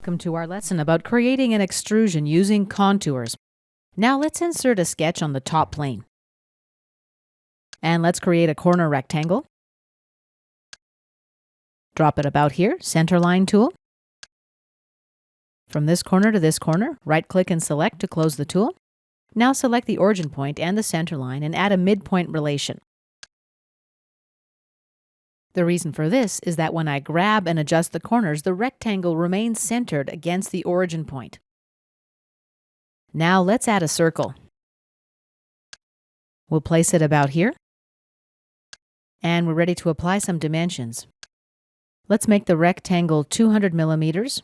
Welcome to our lesson about creating an extrusion using contours. Now let's insert a sketch on the top plane. And let's create a corner rectangle. Drop it about here, center line tool. From this corner to this corner, right-click and select to close the tool. Now select the origin point and the center line and add a midpoint relation. The reason for this is that when I grab and adjust the corners, the rectangle remains centered against the origin point. Now let's add a circle. We'll place it about here. And we're ready to apply some dimensions. Let's make the rectangle 200 millimeters.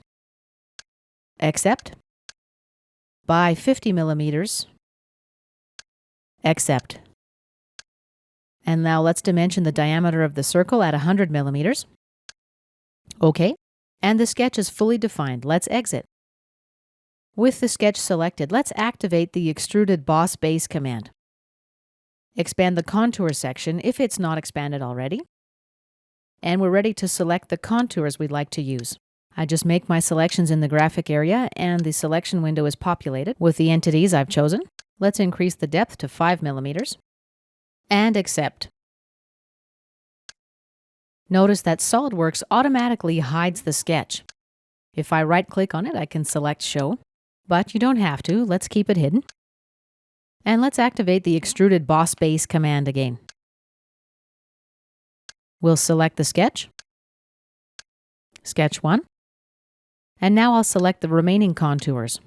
Accept. By 50 millimeters. Accept. And now let's dimension the diameter of the circle at 100 millimeters. OK. And the sketch is fully defined. Let's exit. With the sketch selected, let's activate the Extruded Boss Base command. Expand the contour section if it's not expanded already. And we're ready to select the contours we'd like to use. I just make my selections in the graphic area and the selection window is populated with the entities I've chosen. Let's increase the depth to 5 millimeters. And accept. Notice that SOLIDWORKS automatically hides the sketch. If I right-click on it, I can select Show, but you don't have to. Let's keep it hidden. And let's activate the Extruded Boss Base command again. We'll select the sketch, Sketch 1, and now I'll select the remaining contours.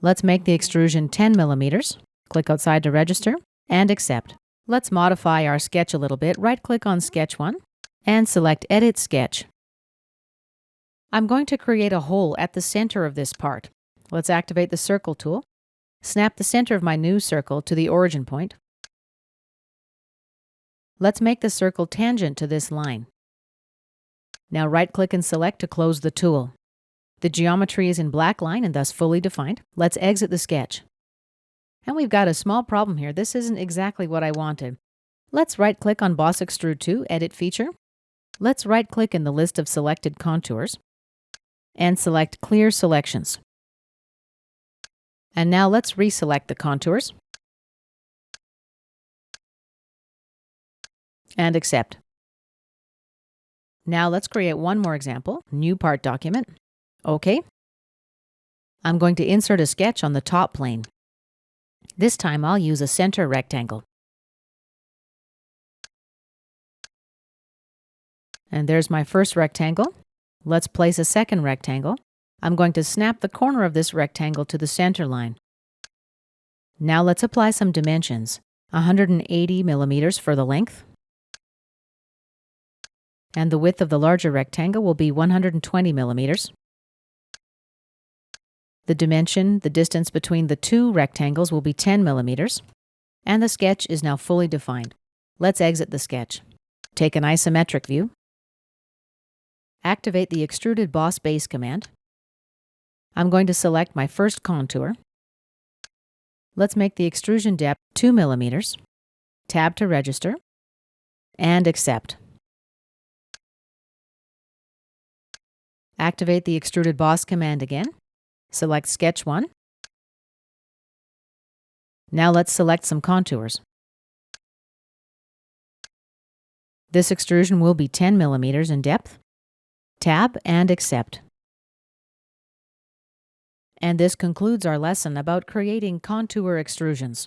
Let's make the extrusion 10 millimeters. Click outside to register, and accept. Let's modify our sketch a little bit. Right-click on Sketch 1, and select Edit Sketch. I'm going to create a hole at the center of this part. Let's activate the Circle tool. Snap the center of my new circle to the origin point. Let's make the circle tangent to this line. Now right-click and select to close the tool. The geometry is in black line and thus fully defined. Let's exit the sketch. And we've got a small problem here. This isn't exactly what I wanted. Let's right-click on Boss Extrude 2, Edit Feature. Let's right-click in the list of selected contours and select Clear Selections. And now let's reselect the contours and accept. Now let's create one more example. New part document. OK. I'm going to insert a sketch on the top plane. This time I'll use a center rectangle. And there's my first rectangle. Let's place a second rectangle. I'm going to snap the corner of this rectangle to the center line. Now let's apply some dimensions. 180 millimeters for the length. And the width of the larger rectangle will be 120 millimeters. The distance between the two rectangles will be 10 millimeters. And the sketch is now fully defined. Let's exit the sketch. Take an isometric view. Activate the Extruded Boss Base command. I'm going to select my first contour. Let's make the extrusion depth 2 millimeters. Tab to register. And accept. Activate the Extruded Boss command again. Select Sketch 1. Now let's select some contours. This extrusion will be 10 millimeters in depth. Tab and accept. And this concludes our lesson about creating contour extrusions.